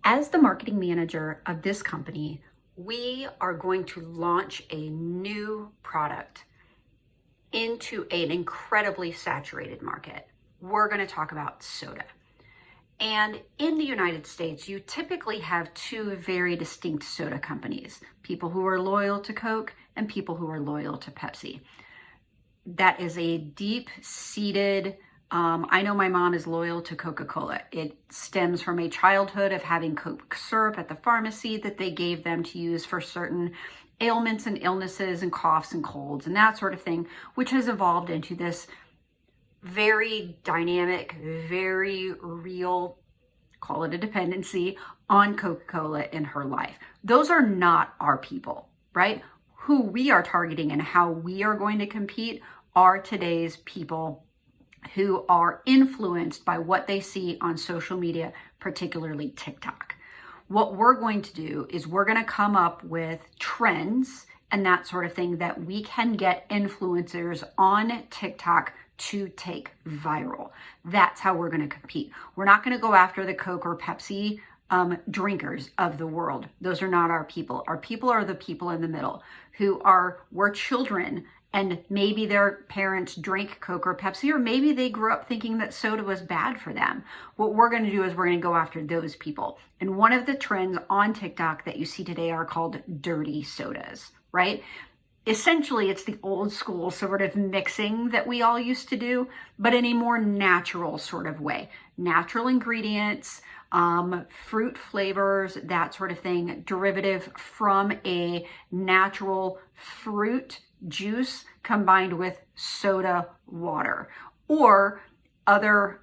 As the marketing manager of this company, we are going to launch a new product into an incredibly saturated market. We're going to talk about soda. And in the United States, you typically have two very distinct soda companies, people who are loyal to Coke and people who are loyal to Pepsi. That is a deep-seated, I know my mom is loyal to Coca-Cola. It stems from a childhood of having Coke syrup at the pharmacy that they gave them to use for certain ailments and illnesses and coughs and colds and that sort of thing, which has evolved into this very dynamic, very real, call it a dependency on Coca-Cola in her life. Those are not our people, right? Who we are targeting and how we are going to compete are today's people who are influenced by what they see on social media, particularly TikTok. What we're going to do is we're going to come up with trends and that sort of thing that we can get influencers on TikTok to take viral. That's how we're going to compete. We're not going to go after the Coke or Pepsi drinkers of the world. Those are not our people. Our people are the people in the middle who were children and maybe their parents drank Coke or Pepsi, or maybe they grew up thinking that soda was bad for them. What we're going to do is we're going to go after those people. And one of the trends on TikTok that you see today are called dirty sodas, right? Essentially, it's the old school sort of mixing that we all used to do, but in a more natural sort of way. Natural ingredients, fruit flavors, that sort of thing, derivative from a natural fruit juice combined with soda water or other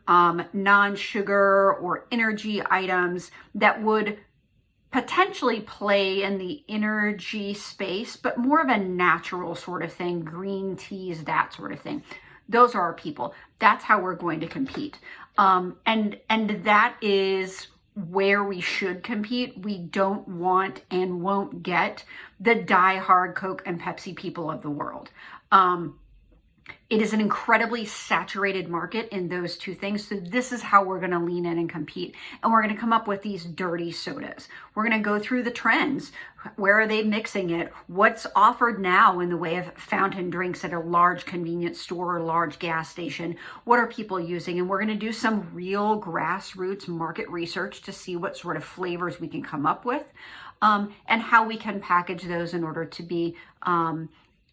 non-sugar or energy items that would potentially play in the energy space, but more of a natural sort of thing, green teas, that sort of thing. Those are our people. That's how we're going to compete. And that is where we should compete. We don't want and won't get the diehard Coke and Pepsi people of the world. It is an incredibly saturated market in those two things. So this is how we're going to lean in and compete. And we're going to come up with these dirty sodas. We're going to go through the trends. Where are they mixing it? What's offered now in the way of fountain drinks at a large convenience store or large gas station? What are people using? And we're going to do some real grassroots market research to see what sort of flavors we can come up with and how we can package those in order to be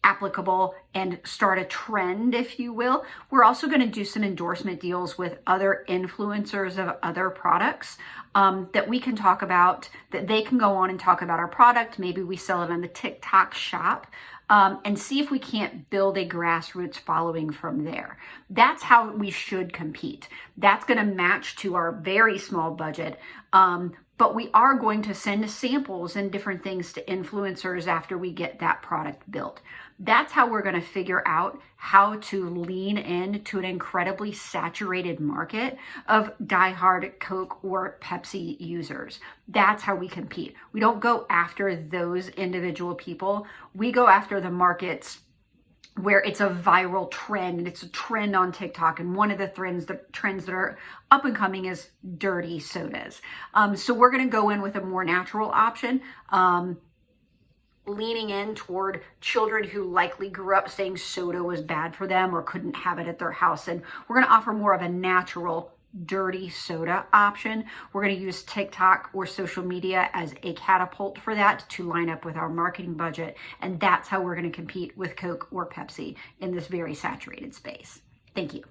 applicable and start a trend, if you will. We're also going to do some endorsement deals with other influencers of other products that we can talk about, that they can go on and talk about our product. Maybe we sell it on the TikTok shop and see if we can't build a grassroots following from there. That's how we should compete. That's going to match to our very small budget. But we are going to send samples and different things to influencers after we get that product built. That's how we're going to figure out how to lean into an incredibly saturated market of diehard Coke or Pepsi users. That's how we compete. We don't go after those individual people. We go after the markets where it's a viral trend and it's a trend on TikTok. And one of the trends that are up and coming is dirty sodas. So we're going to go in with a more natural option, leaning in toward children who likely grew up saying soda was bad for them or couldn't have it at their house. And we're going to offer more of a natural dirty soda option. We're going to use TikTok or social media as a catapult for that to line up with our marketing budget. And that's how we're going to compete with Coke or Pepsi in this very saturated space. Thank you.